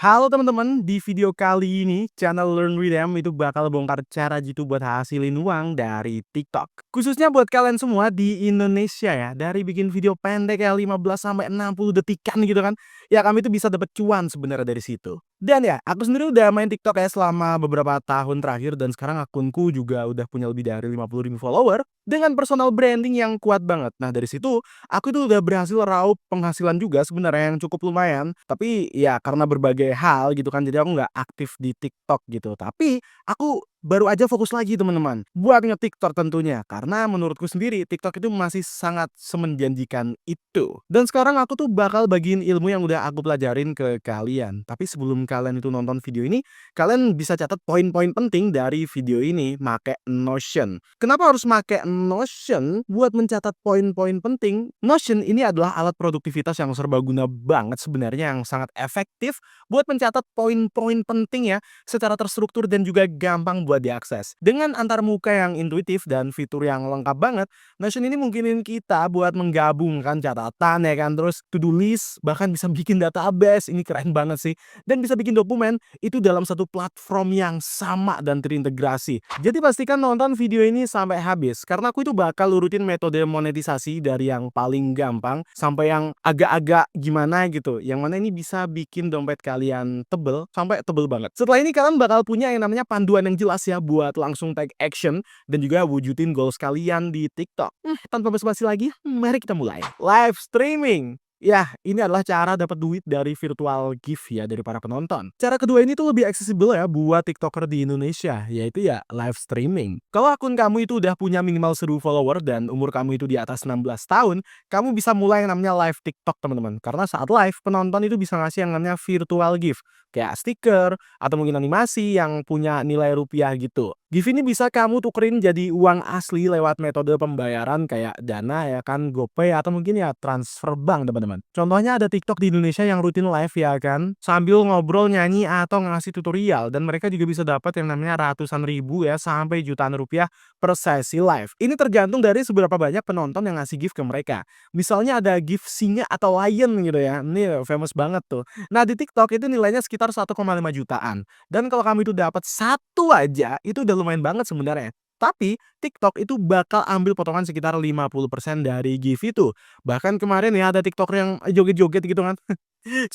Halo teman-teman, di video kali ini channel Learn with Them itu bakal bongkar cara jitu buat hasilin uang dari TikTok. Khususnya buat kalian semua di Indonesia ya, dari bikin video pendek ya 15 sampai 60 detikan gitu kan. Ya kami itu bisa dapat cuan sebenarnya dari situ. Dan ya, aku sendiri udah main TikTok ya selama beberapa tahun terakhir dan sekarang akunku juga udah punya lebih dari 50.000 follower dengan personal branding yang kuat banget. Nah, dari situ aku itu udah berhasil raup penghasilan juga sebenarnya yang cukup lumayan. Tapi ya karena berbagai hal gitu kan, jadi aku nggak aktif di TikTok gitu. Tapi aku baru aja fokus lagi teman-teman buat nge-TikTok tentunya. Karena menurutku sendiri TikTok itu masih sangat semenjanjikan itu. Dan sekarang aku tuh bakal bagiin ilmu yang udah aku pelajarin ke kalian. Tapi sebelum kalian itu nonton video ini, kalian bisa catat poin-poin penting dari video ini make Notion. Kenapa harus make Notion buat mencatat poin-poin penting? Notion ini adalah alat produktivitas yang serbaguna banget sebenarnya, yang sangat efektif buat mencatat poin-poin penting ya secara terstruktur dan juga gampang buat diakses. Dengan antarmuka yang intuitif dan fitur yang lengkap banget, Notion ini mungkinin kita buat menggabungkan catatan ya kan, terus to-do list, bahkan bisa bikin database, ini keren banget sih. Dan bisa bikin dokumen itu dalam satu platform yang sama dan terintegrasi. Jadi pastikan nonton video ini sampai habis karena aku itu bakal urutin metode monetisasi dari yang paling gampang sampai yang agak-agak gimana gitu. Yang mana ini bisa bikin dompet kalian tebel sampai tebel banget. Setelah ini kalian bakal punya yang namanya panduan yang jelas ya buat langsung take action dan juga wujudin goals kalian di TikTok. Tanpa basa-basi lagi, mari kita mulai. Live streaming. Ya, ini adalah cara dapat duit dari virtual gift ya dari para penonton. Cara kedua ini tuh lebih accessible ya buat TikToker di Indonesia, yaitu ya live streaming. Kalau akun kamu itu udah punya minimal 1.000 follower dan umur kamu itu di atas 16 tahun, kamu bisa mulai yang namanya live TikTok teman-teman. Karena saat live, penonton itu bisa ngasih yang namanya virtual gift, kayak stiker atau mungkin animasi yang punya nilai rupiah gitu. Gift ini bisa kamu tukerin jadi uang asli lewat metode pembayaran kayak Dana ya kan, GoPay atau mungkin ya transfer bank teman-teman. Contohnya ada TikTok di Indonesia yang rutin live ya kan, sambil ngobrol, nyanyi atau ngasih tutorial dan mereka juga bisa dapat yang namanya ratusan ribu ya sampai jutaan rupiah per sesi live. Ini tergantung dari seberapa banyak penonton yang ngasih gift ke mereka. Misalnya ada gift singa atau lion gitu ya. Ini famous banget tuh. Nah, di TikTok itu nilainya sekitar 1,5 jutaan. Dan kalau kamu itu dapat satu aja, itu udah lumayan banget sebenarnya. Tapi TikTok itu bakal ambil potongan sekitar 50% dari gift itu. Bahkan kemarin ya ada TikToker yang joget-joget gitu kan.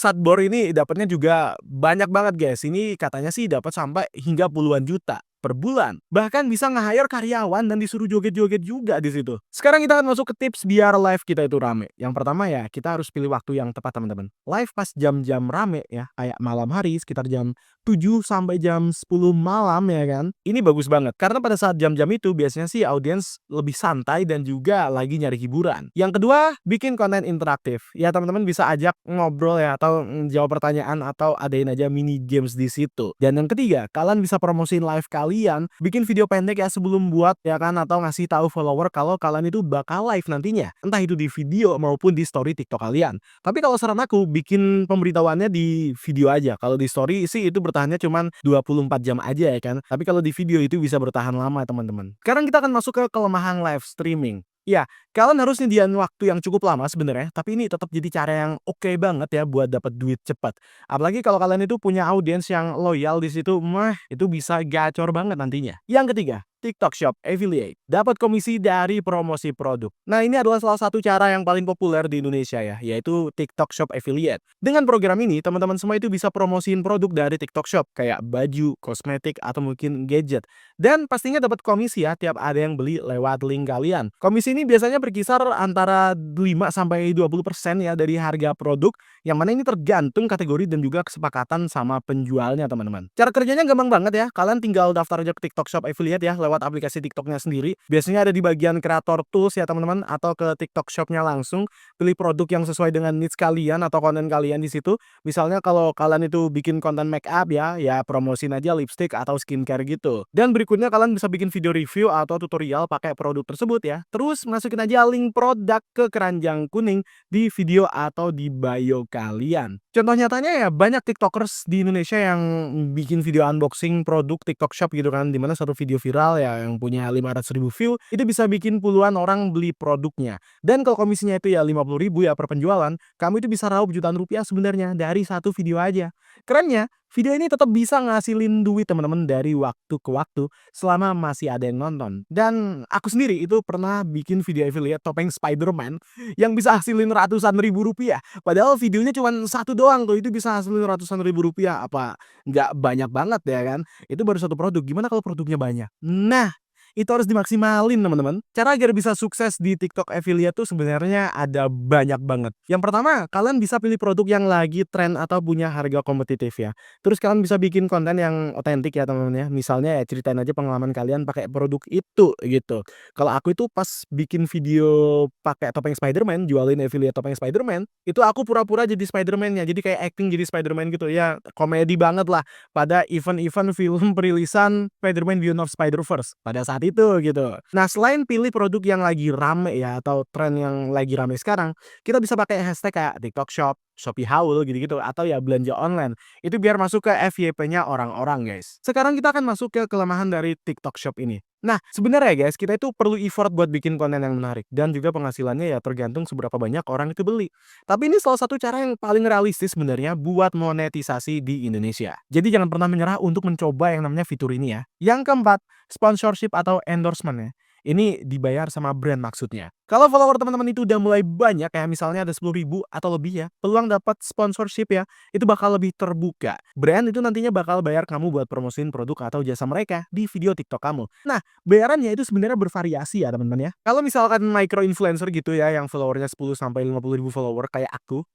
Satbor ini dapatnya juga banyak banget guys. Ini katanya sih dapat sampai hingga puluhan juta per bulan. Bahkan bisa nge-hire karyawan dan disuruh joget-joget juga di situ. Sekarang kita akan masuk ke tips biar live kita itu rame. Yang pertama ya, kita harus pilih waktu yang tepat teman-teman. Live pas jam-jam rame ya, kayak malam hari sekitar jam 7 sampai jam 10 malam ya kan. Ini bagus banget karena pada saat jam-jam itu biasanya sih audiens lebih santai dan juga lagi nyari hiburan. Yang kedua, bikin konten interaktif. Ya teman-teman bisa ajak ngobrol ya atau jawab pertanyaan atau adain aja mini games di situ. Dan yang ketiga, kalian bisa promosiin live kalian, bikin video pendek ya sebelum buat ya kan atau ngasih tahu follower kalau kalian itu bakal live nantinya. Entah itu di video maupun di story TikTok kalian. Tapi kalau saran aku bikin pemberitahuannya di video aja. Kalau di story sih itu bertahannya cuman 24 jam aja ya kan. Tapi kalau di video itu bisa bertahan lama teman-teman. Sekarang kita akan masuk ke kelemahan live streaming. Ya, kalian harus nyediain waktu yang cukup lama sebenarnya, tapi ini tetap jadi cara yang oke banget ya buat dapat duit cepat. Apalagi kalau kalian itu punya audiens yang loyal di situ, itu bisa gacor banget nantinya. Yang ketiga, TikTok Shop Affiliate. Dapat komisi dari promosi produk. Nah, ini adalah salah satu cara yang paling populer di Indonesia ya, yaitu TikTok Shop Affiliate. Dengan program ini, teman-teman semua itu bisa promosiin produk dari TikTok Shop, kayak baju, kosmetik, atau mungkin gadget. Dan pastinya dapat komisi ya tiap ada yang beli lewat link kalian. Komisi ini biasanya berkisar antara 5-20% ya dari harga produk, yang mana ini tergantung kategori dan juga kesepakatan sama penjualnya teman-teman. Cara kerjanya gampang banget ya, kalian tinggal daftar aja ke TikTok Shop Affiliate ya lewat aplikasi TikToknya sendiri. Biasanya ada di bagian kreator tools ya teman-teman, atau ke TikTok Shopnya langsung. Pilih produk yang sesuai dengan needs kalian atau konten kalian di situ. Misalnya kalau kalian itu bikin konten make up ya promosin aja lipstick atau skincare gitu. Dan berikutnya kalian bisa bikin video review atau tutorial pakai produk tersebut ya. Terus masukin aja link produk ke keranjang kuning di video atau di bio kalian. Contoh nyatanya ya banyak tiktokers di Indonesia yang bikin video unboxing produk TikTok Shop gitu kan, dimana satu video viral viral ya, yang punya 500.000 view, itu bisa bikin puluhan orang beli produknya. Dan kalau komisinya itu ya 50.000 ya per penjualan, kamu itu bisa raup jutaan rupiah sebenarnya dari satu video aja. Kerennya, video ini tetap bisa ngasilin duit teman-teman dari waktu ke waktu selama masih ada yang nonton. Dan aku sendiri itu pernah bikin video affiliate topeng Spider-Man yang bisa hasilin ratusan ribu rupiah. Padahal videonya cuma satu doang tuh, itu bisa hasilin ratusan ribu rupiah. Apa nggak banyak banget ya kan? Itu baru satu produk, gimana kalau produknya banyak? Nah, itu harus dimaksimalin teman-teman. Cara agar bisa sukses di TikTok affiliate tuh sebenarnya ada banyak banget. Yang pertama, kalian bisa pilih produk yang lagi tren atau punya harga kompetitif ya. Terus kalian bisa bikin konten yang otentik ya teman-teman ya. Misalnya ya ceritain aja pengalaman kalian pakai produk itu gitu. Kalau aku itu pas bikin video pakai topeng Spider-Man, jualin affiliate topeng Spider-Man, itu aku pura-pura jadi Spider-Man-nya. Jadi kayak acting jadi Spider-Man gitu ya. Komedi banget lah pada event-event film perilisan Spider-Man Beyond of Spider-Verse pada saat itu gitu. Nah, selain pilih produk yang lagi rame ya atau tren yang lagi rame sekarang, kita bisa pakai hashtag kayak TikTok Shop, Shopee Haul gitu-gitu atau ya belanja online. Itu biar masuk ke FYP-nya orang-orang, guys. Sekarang kita akan masuk ke kelemahan dari TikTok Shop ini. Nah, sebenarnya guys, kita itu perlu effort buat bikin konten yang menarik dan juga penghasilannya ya tergantung seberapa banyak orang itu beli. Tapi ini salah satu cara yang paling realistis sebenarnya buat monetisasi di Indonesia. Jadi jangan pernah menyerah untuk mencoba yang namanya fitur ini ya. Yang keempat, sponsorship atau endorsement ya. Ini dibayar sama brand maksudnya. Kalau follower teman-teman itu udah mulai banyak kayak misalnya ada 10.000 atau lebih ya, peluang dapat sponsorship ya, itu bakal lebih terbuka. Brand itu nantinya bakal bayar kamu buat promosiin produk atau jasa mereka di video TikTok kamu. Nah, bayarannya itu sebenarnya bervariasi ya teman-teman ya. Kalau misalkan micro influencer gitu ya yang followernya 10 sampai 50.000 follower kayak aku,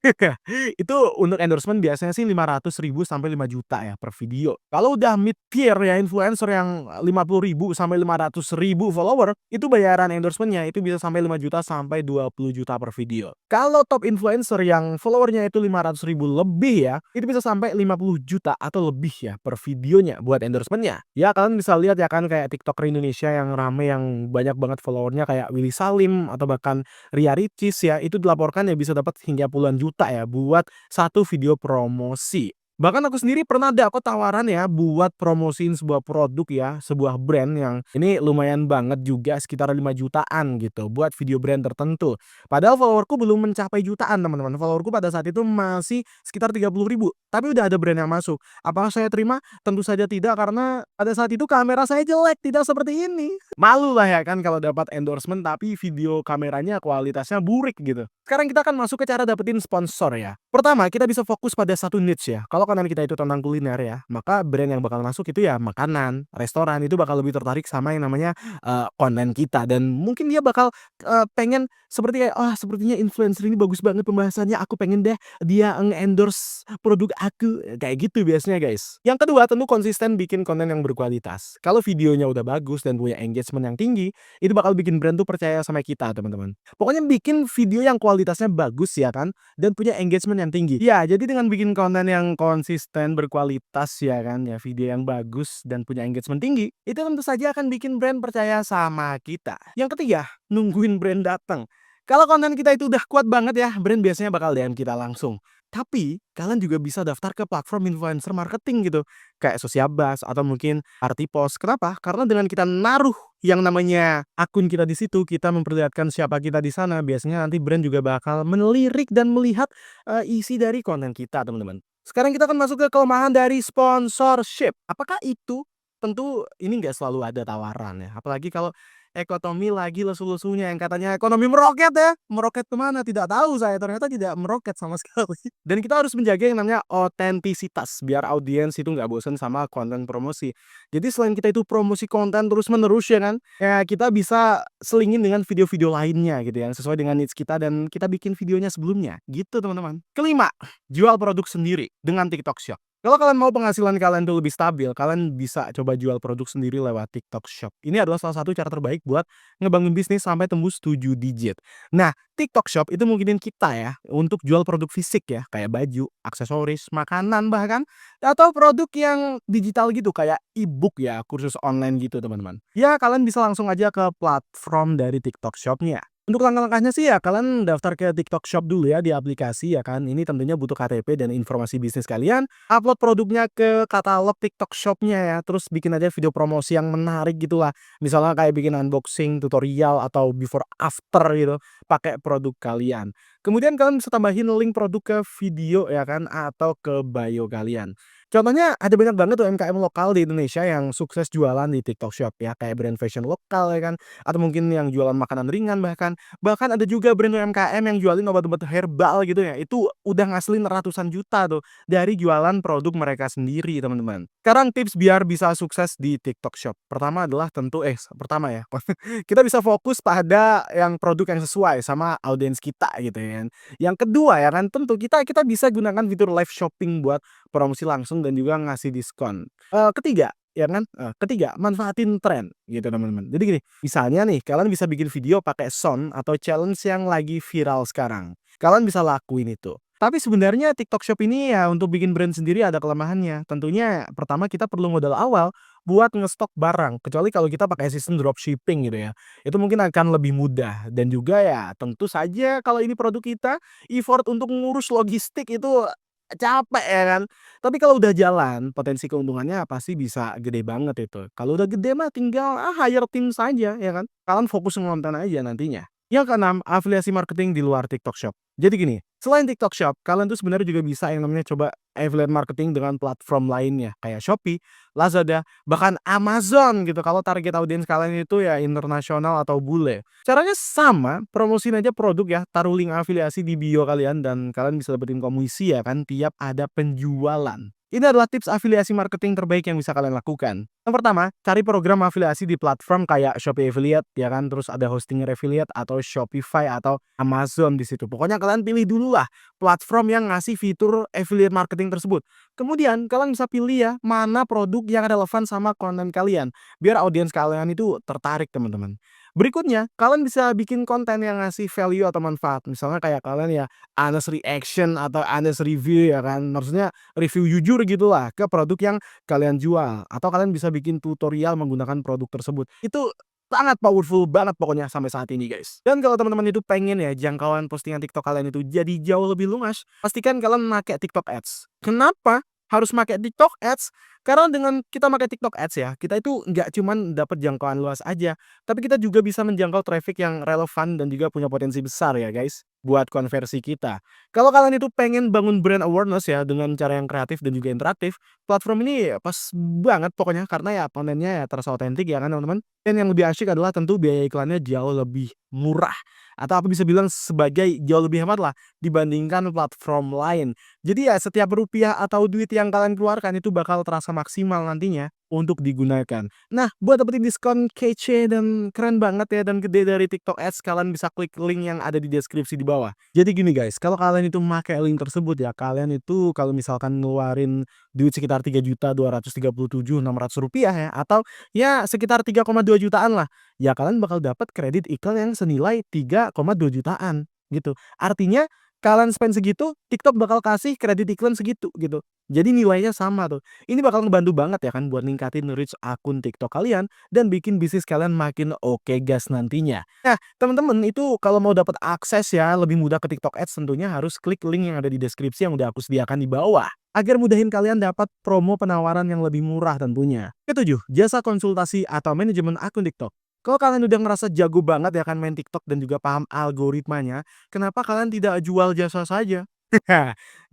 itu untuk endorsement biasanya sih 500.000 sampai 5 juta ya per video. Kalau udah mid tier ya influencer yang 50.000 sampai 500.000 follower, itu bayaran endorsementnya itu bisa sampai 5 juta sampai 20 juta per video. Kalau top influencer yang followernya itu 500.000 lebih ya, itu bisa sampai 50 juta atau lebih ya per videonya buat endorsementnya. Ya kalian bisa lihat ya kan kayak TikToker Indonesia yang rame yang banyak banget followernya kayak Willy Salim atau bahkan Ria Ricis ya, itu dilaporkan ya bisa dapat hingga puluhan juta ya buat satu video promosi. Bahkan aku sendiri pernah ada aku tawaran ya buat promosiin sebuah produk ya, sebuah brand yang ini lumayan banget juga sekitar 5 jutaan gitu buat video brand tertentu. Padahal followerku belum mencapai jutaan teman-teman. Followerku pada saat itu masih sekitar 30.000. Tapi udah ada brand yang masuk. Apakah saya terima? Tentu saja tidak karena pada saat itu kamera saya jelek, tidak seperti ini. Malu lah ya kan kalau dapat endorsement tapi video kameranya kualitasnya burik gitu. Sekarang kita akan masuk ke cara dapetin sponsor ya. Pertama, kita bisa fokus pada satu niche ya. Kalau konten kita itu tentang kuliner ya, maka brand yang bakal masuk itu ya makanan, restoran itu bakal lebih tertarik sama yang namanya konten kita dan mungkin dia bakal pengen seperti kayak, "Ah, sepertinya influencer ini bagus banget pembahasannya, aku pengen deh dia nge-endorse produk aku." Kayak gitu biasanya, guys. Yang kedua, tentu konsisten bikin konten yang berkualitas. Kalau videonya udah bagus dan punya engagement yang tinggi, itu bakal bikin brand tuh percaya sama kita, teman-teman. Pokoknya bikin video yang kualitasnya bagus ya kan, dan punya engagement yang tinggi. Ya, jadi dengan bikin konten yang konsisten, berkualitas ya kan, ya video yang bagus dan punya engagement tinggi, itu tentu saja akan bikin brand percaya sama kita. Yang ketiga, nungguin brand datang. Kalau konten kita itu udah kuat banget ya, brand biasanya bakal DM kita langsung. Tapi, kalian juga bisa daftar ke platform influencer marketing gitu. Kayak Sociabas atau mungkin Artipos. Kenapa? Karena dengan kita naruh yang namanya akun kita di situ, kita memperlihatkan siapa kita di sana, biasanya nanti brand juga bakal melirik dan melihat isi dari konten kita, teman-teman. Sekarang kita akan masuk ke kelemahan dari sponsorship. Apakah itu? Tentu ini nggak selalu ada tawaran ya. Apalagi kalau ekonomi lagi lesu-lesunya yang katanya ekonomi meroket ya. Meroket kemana? Tidak tahu saya, ternyata tidak meroket sama sekali. Dan kita harus menjaga yang namanya otentisitas biar audiens itu nggak bosan sama konten promosi. Jadi selain kita itu promosi konten terus-menerus ya kan, ya kita bisa selingin dengan video-video lainnya gitu yang sesuai dengan needs kita dan kita bikin videonya sebelumnya. Gitu teman-teman. Kelima, jual produk sendiri dengan TikTok Shop. Kalau kalian mau penghasilan kalian tuh lebih stabil, kalian bisa coba jual produk sendiri lewat TikTok Shop. Ini adalah salah satu cara terbaik buat ngebangun bisnis sampai tembus 7 digit. Nah, TikTok Shop itu mungkinin kita ya untuk jual produk fisik ya, kayak baju, aksesoris, makanan bahkan atau produk yang digital gitu kayak e-book ya, kursus online gitu teman-teman. Ya, kalian bisa langsung aja ke platform dari TikTok Shop-nya. Untuk langkah-langkahnya sih ya kalian daftar ke TikTok Shop dulu ya di aplikasi ya kan. Ini tentunya butuh KTP dan informasi bisnis kalian. Upload produknya ke katalog TikTok Shop-nya ya. Terus bikin aja video promosi yang menarik gitulah. Misalnya kayak bikin unboxing, tutorial atau before after gitu pakai produk kalian. Kemudian kalian bisa tambahin link produk ke video ya kan atau ke bio kalian. Contohnya ada banyak banget tuh UMKM lokal di Indonesia yang sukses jualan di TikTok Shop ya kayak brand fashion lokal ya kan atau mungkin yang jualan makanan ringan bahkan. Bahkan ada juga brand UMKM yang jualin obat-obat herbal gitu ya, itu udah ngasilin ratusan juta tuh dari jualan produk mereka sendiri, teman-teman. Sekarang tips biar bisa sukses di TikTok Shop. Pertama adalah tentu pertama ya, kita bisa fokus pada yang produk yang sesuai sama audiens kita gitu ya kan. Yang kedua ya kan, tentu kita kita bisa gunakan fitur live shopping buat promosi langsung dan juga ngasih diskon. Ketiga, ya kan? Ketiga, manfaatin tren gitu teman-teman. Jadi gini, misalnya nih kalian bisa bikin video pakai sound atau challenge yang lagi viral sekarang. Kalian bisa lakuin itu. Tapi sebenarnya TikTok Shop ini ya untuk bikin brand sendiri ada kelemahannya. Tentunya pertama kita perlu modal awal buat ngestok barang. Kecuali kalau kita pakai sistem dropshipping gitu ya. Itu mungkin akan lebih mudah dan juga ya tentu saja kalau ini produk kita effort untuk ngurus logistik itu capek ya kan. Tapi kalau udah jalan, potensi keuntungannya pasti bisa gede banget itu. Kalau udah gede mah tinggal, hire tim saja ya kan. Kalian fokus ngonten aja nantinya. Yang keenam, afiliasi marketing di luar TikTok Shop. Jadi gini, selain TikTok Shop, kalian tuh sebenarnya juga bisa yang namanya coba affiliate marketing dengan platform lainnya kayak Shopee, Lazada, bahkan Amazon gitu. Kalau target audiens kalian itu ya internasional atau bule. Caranya sama, promosiin aja produk ya, taruh link afiliasi di bio kalian dan kalian bisa dapetin komisi ya kan tiap ada penjualan. Ini adalah tips afiliasi marketing terbaik yang bisa kalian lakukan. Yang pertama, cari program afiliasi di platform kayak Shopee Affiliate ya kan, terus ada Hostinger Affiliate atau Shopify atau Amazon di situ. Pokoknya kalian pilih dulu lah platform yang ngasih fitur affiliate marketing tersebut. Kemudian kalian bisa pilih ya mana produk yang relevan sama konten kalian biar audiens kalian itu tertarik, teman-teman. Berikutnya, kalian bisa bikin konten yang ngasih value atau manfaat. Misalnya kayak kalian ya honest reaction atau honest review ya kan. Maksudnya review jujur gitulah ke produk yang kalian jual atau kalian bisa bikin tutorial menggunakan produk tersebut. Itu sangat powerful banget pokoknya sampai saat ini, guys. Dan kalau teman-teman itu pengen ya jangkauan postingan TikTok kalian itu jadi jauh lebih luas, pastikan kalian pakai TikTok Ads. Kenapa harus pakai TikTok Ads? Karena dengan kita pakai TikTok Ads ya, kita itu nggak cuman dapat jangkauan luas aja, tapi kita juga bisa menjangkau traffic yang relevan dan juga punya potensi besar ya, guys, buat konversi kita. Kalau kalian itu pengen bangun brand awareness ya dengan cara yang kreatif dan juga interaktif, platform ini ya pas banget pokoknya karena ya kontennya ya terasa otentik ya kan teman-teman. Dan yang lebih asyik adalah tentu biaya iklannya jauh lebih murah atau apa bisa bilang sebagai jauh lebih hemat lah dibandingkan platform lain. Jadi ya setiap rupiah atau duit yang kalian keluarkan itu bakal terasa maksimal nantinya untuk digunakan. Nah, buat dapetin diskon kece dan keren banget ya dan gede dari TikTok Ads, kalian bisa klik link yang ada di deskripsi di bawah. Jadi gini guys, kalau kalian itu pakai link tersebut ya, kalian itu kalau misalkan ngeluarin duit sekitar 3.237.600 rupiah ya, atau ya sekitar 3,2 jutaan lah, ya kalian bakal dapat kredit iklan yang senilai 3,2 jutaan gitu. Artinya kalian spend segitu, TikTok bakal kasih kredit iklan segitu gitu. Jadi nilainya sama tuh. Ini bakal ngebantu banget ya kan buat ningkatin reach akun TikTok kalian dan bikin bisnis kalian makin oke gas nantinya. Nah, teman-teman itu kalau mau dapat akses ya lebih mudah ke TikTok Ads tentunya harus klik link yang ada di deskripsi yang udah aku sediakan di bawah. Agar mudahin kalian dapat promo penawaran yang lebih murah tentunya. Ketujuh, jasa konsultasi atau manajemen akun TikTok. Kalau kalian udah ngerasa jago banget ya kan main TikTok dan juga paham algoritmanya, kenapa kalian tidak jual jasa saja?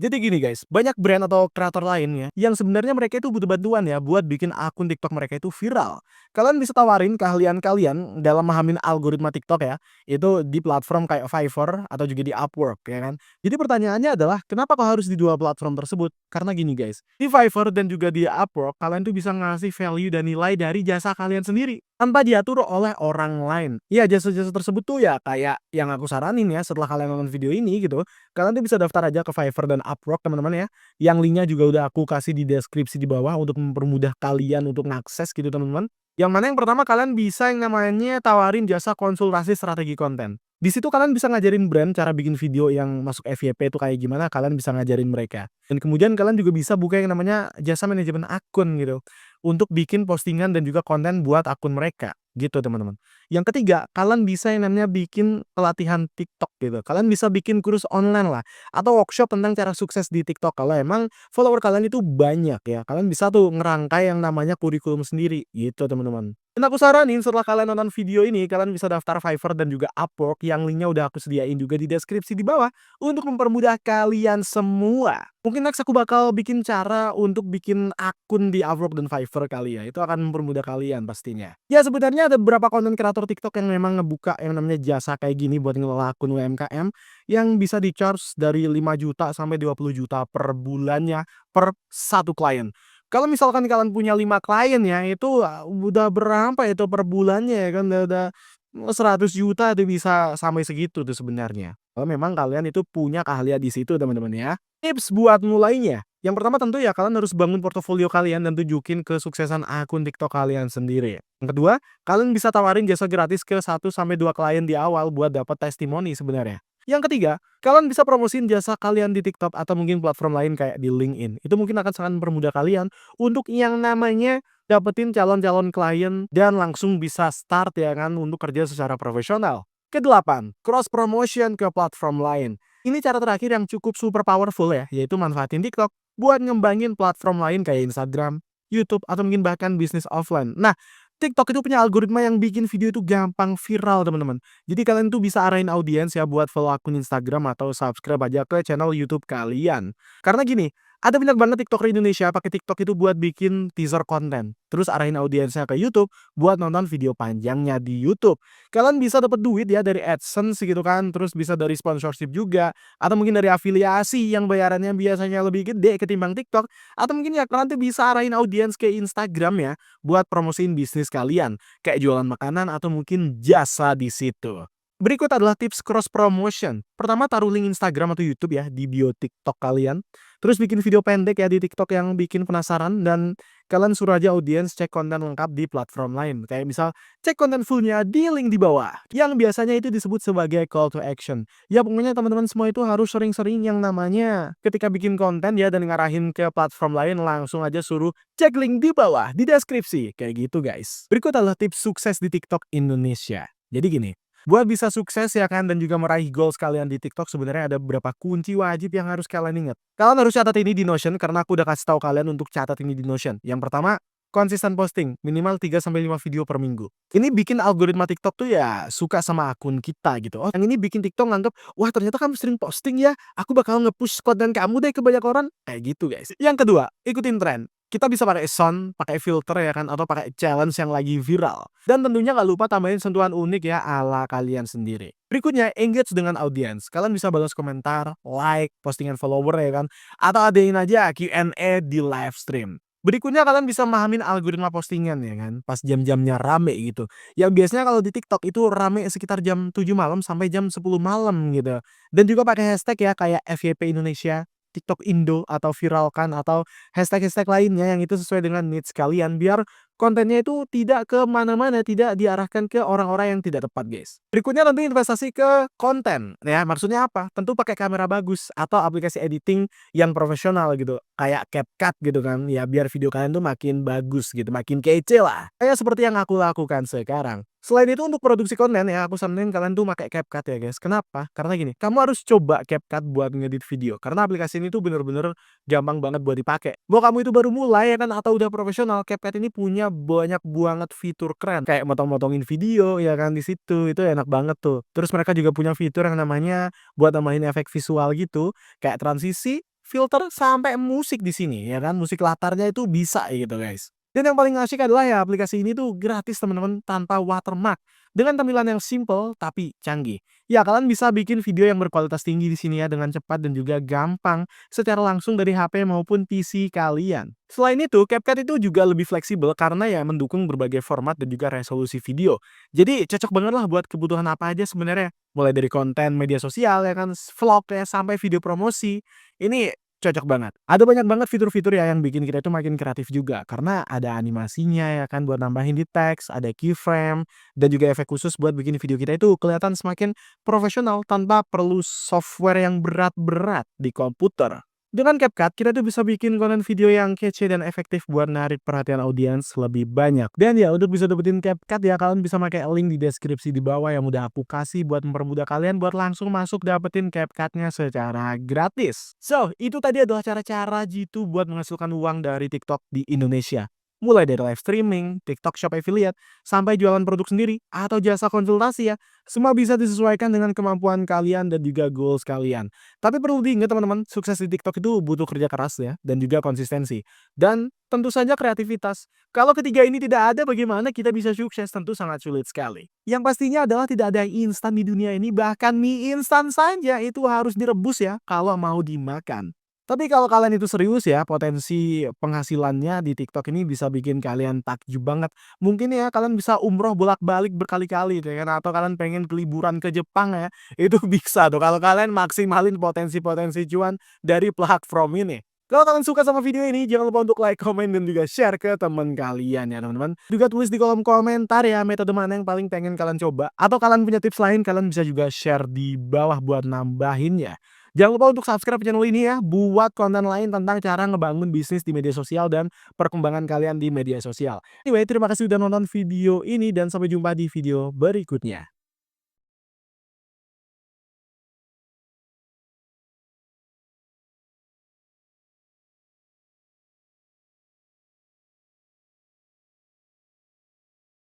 Jadi gini guys, banyak brand atau kreator lainnya yang sebenarnya mereka itu butuh bantuan ya buat bikin akun TikTok mereka itu viral. Kalian bisa tawarin keahlian kalian dalam memahamin algoritma TikTok ya, itu di platform kayak Fiverr atau juga di Upwork ya kan. Jadi pertanyaannya adalah kenapa kok harus di dua platform tersebut? Karena gini guys, di Fiverr dan juga di Upwork kalian tuh bisa ngasih value dan nilai dari jasa kalian sendiri tanpa diatur oleh orang lain. Ya jasa-jasa tersebut tuh ya kayak yang aku saranin ya setelah kalian nonton video ini gitu. Kalian tuh bisa daftar aja ke Fiverr dan Upwork teman-teman ya. Yang linknya juga udah aku kasih di deskripsi di bawah untuk mempermudah kalian untuk ngakses gitu teman-teman. Yang mana yang pertama kalian bisa yang namanya tawarin jasa konsultasi strategi konten. Di situ kalian bisa ngajarin brand cara bikin video yang masuk FYP itu kayak gimana, kalian bisa ngajarin mereka. Dan kemudian kalian juga bisa buka yang namanya jasa manajemen akun gitu untuk bikin postingan dan juga konten buat akun mereka. gitu teman-teman. Yang ketiga, kalian bisa yang namanya bikin pelatihan TikTok gitu. Kalian bisa bikin kursus online lah atau workshop tentang cara sukses di TikTok. Kalau emang follower kalian itu banyak ya, kalian bisa tuh ngerangkai yang namanya kurikulum sendiri gitu teman-teman. Dan aku saranin setelah kalian nonton video ini, kalian bisa daftar Fiverr dan juga Upwork yang linknya udah aku sediain juga di deskripsi di bawah untuk mempermudah kalian semua. Mungkin next aku bakal bikin cara untuk bikin akun di Upwork dan Fiverr kali ya. Itu akan mempermudah kalian pastinya. Ya sebenarnya ada beberapa konten kreator TikTok yang memang ngebuka yang namanya jasa kayak gini buat ngelola akun UMKM yang bisa di-charge dari 5 juta sampai 20 juta per bulannya per satu klien. Kalau misalkan kalian punya 5 klien ya, itu, udah berapa itu per bulannya ya kan, udah 100 juta tuh bisa sampai segitu tuh sebenarnya. Kalau memang kalian itu punya keahlian di situ teman-teman ya. Tips buat mulainya, yang pertama tentu ya kalian harus bangun portofolio kalian dan tunjukin kesuksesan akun TikTok kalian sendiri. Yang kedua, kalian bisa tawarin jasa gratis ke 1 sampai 2 klien di awal buat dapat testimoni sebenarnya. Yang ketiga, kalian bisa promosiin jasa kalian di TikTok atau mungkin platform lain kayak di LinkedIn. Itu mungkin akan sangat mempermudah kalian untuk yang namanya dapetin calon-calon klien dan langsung bisa start ya kan untuk kerja secara profesional. Kedelapan, cross promotion ke platform lain. Ini cara terakhir yang cukup super powerful ya, yaitu manfaatin TikTok buat ngembangin platform lain kayak Instagram, YouTube, atau mungkin bahkan bisnis offline. Nah, TikTok itu punya algoritma yang bikin video itu gampang viral teman-teman. Jadi kalian tuh bisa arahin audiens ya buat follow akun Instagram atau subscribe aja ke channel YouTube kalian. Karena gini, ada banyak banget TikToker Indonesia pakai TikTok itu buat bikin teaser konten. Terus arahin audiensnya ke YouTube buat nonton video panjangnya di YouTube. Kalian bisa dapat duit ya dari AdSense gitu kan, terus bisa dari sponsorship juga, atau mungkin dari afiliasi yang bayarannya biasanya lebih gede ketimbang TikTok, atau mungkin ya kalian tuh bisa arahin audiens ke Instagram ya buat promosiin bisnis kalian, kayak jualan makanan atau mungkin jasa di situ. Berikut adalah tips cross promotion. Pertama, taruh link Instagram atau YouTube ya di bio TikTok kalian. Terus bikin video pendek ya di TikTok yang bikin penasaran dan kalian suruh aja audiens cek konten lengkap di platform lain. Kayak misal cek konten fullnya di link di bawah. Yang biasanya itu disebut sebagai call to action. Ya pokoknya teman-teman semua itu harus sering-sering yang namanya ketika bikin konten ya dan ngarahin ke platform lain langsung aja suruh cek link di bawah di deskripsi. Kayak gitu guys. Berikut adalah tips sukses di TikTok Indonesia. Jadi gini, buat bisa sukses ya kan dan juga meraih goals kalian di TikTok sebenarnya ada beberapa kunci wajib yang harus kalian ingat. Kalian harus catat ini di Notion karena aku udah kasih tahu kalian untuk catat ini di Notion. Yang pertama, konsisten posting, minimal 3 sampai 5 video per minggu. Ini bikin algoritma TikTok tuh ya suka sama akun kita gitu. Oh, yang ini bikin TikTok nganggep, wah ternyata kamu sering posting ya, aku bakal nge-push konten kamu deh ke banyak orang. Kayak gitu guys. Yang kedua, ikutin tren. Kita bisa pakai sound, pakai filter ya kan, atau pakai challenge yang lagi viral. Dan tentunya nggak lupa tambahin sentuhan unik ya ala kalian sendiri. Berikutnya, engage dengan audiens. Kalian bisa balas komentar, like, postingan follower ya kan, atau adain aja Q&A di live stream. Berikutnya kalian bisa memahamin algoritma postingan ya kan, pas jam-jamnya rame gitu. Yang biasanya kalau di TikTok itu rame sekitar jam 7 malam sampai jam 10 malam gitu. Dan juga pakai hashtag ya kayak FYP Indonesia, TikTok Indo atau viralkan atau hashtag-hashtag lainnya yang itu sesuai dengan needs kalian biar kontennya itu tidak ke mana-mana, tidak diarahkan ke orang-orang yang tidak tepat, guys. Berikutnya tentu investasi ke konten, ya. Maksudnya apa? Tentu pakai kamera bagus atau aplikasi editing yang profesional gitu, kayak CapCut gitu kan, ya biar video kalian tuh makin bagus gitu, makin kece lah. Kayak seperti yang aku lakukan sekarang. Selain itu untuk produksi konten ya, aku saranin kalian tuh pakai CapCut ya, guys. Kenapa? Karena gini, kamu harus coba CapCut buat ngedit video, karena aplikasi ini tuh bener-bener gampang banget buat dipakai. Mau kamu itu baru mulai ya kan atau udah profesional, CapCut ini punya banyak banget fitur keren kayak motong-motongin video ya kan di situ. Itu enak banget tuh. Terus mereka juga punya fitur yang namanya buat tambahin efek visual gitu, kayak transisi, filter sampai musik di sini ya kan. Musik latarnya itu bisa gitu, guys. Dan yang paling asyik adalah ya aplikasi ini tuh gratis teman-teman tanpa watermark. Dengan tampilan yang simple tapi canggih. Ya kalian bisa bikin video yang berkualitas tinggi di sini ya dengan cepat dan juga gampang secara langsung dari HP maupun PC kalian. Selain itu, CapCut itu juga lebih fleksibel karena ya mendukung berbagai format dan juga resolusi video. Jadi cocok banget lah buat kebutuhan apa aja sebenarnya. Mulai dari konten media sosial ya kan, vlog ya sampai video promosi. Ini cocok banget. Ada banyak banget fitur-fitur ya yang bikin kita itu makin kreatif juga. Karena ada animasinya ya kan buat nambahin di teks, ada keyframe, dan juga efek khusus buat bikin video kita itu kelihatan semakin profesional tanpa perlu software yang berat-berat di komputer. Dengan CapCut, kita tuh bisa bikin konten video yang kece dan efektif buat narik perhatian audiens lebih banyak. Dan ya, untuk bisa dapetin CapCut ya, kalian bisa pakai link di deskripsi di bawah yang udah aku kasih buat mempermudah kalian buat langsung masuk dapetin CapCut-nya secara gratis. So, itu tadi adalah cara-cara jitu buat menghasilkan uang dari TikTok di Indonesia. Mulai dari live streaming, TikTok Shop Affiliate, sampai jualan produk sendiri, atau jasa konsultasi ya. Semua bisa disesuaikan dengan kemampuan kalian dan juga goals kalian. Tapi perlu diingat teman-teman, sukses di TikTok itu butuh kerja keras ya, dan juga konsistensi. Dan tentu saja kreativitas. Kalau ketiga ini tidak ada, bagaimana kita bisa sukses? Tentu sangat sulit sekali. Yang pastinya adalah tidak ada yang instan di dunia ini, bahkan mie instan saja itu harus direbus ya, kalau mau dimakan. Tapi kalau kalian itu serius ya, potensi penghasilannya di TikTok ini bisa bikin kalian takjub banget. Mungkin ya kalian bisa umroh bolak-balik berkali-kali ya kan, atau kalian pengen ke liburan ke Jepang ya, itu bisa tuh kalau kalian maksimalin potensi-potensi cuan dari platform ini. Kalau kalian suka sama video ini, jangan lupa untuk like, komen, dan juga share ke teman kalian ya teman-teman. Juga tulis di kolom komentar ya metode mana yang paling pengen kalian coba. Atau kalian punya tips lain, kalian bisa juga share di bawah buat nambahinnya. Jangan lupa untuk subscribe channel ini ya, buat konten lain tentang cara ngebangun bisnis di media sosial dan perkembangan kalian di media sosial. Anyway, terima kasih udah nonton video ini dan sampai jumpa di video berikutnya.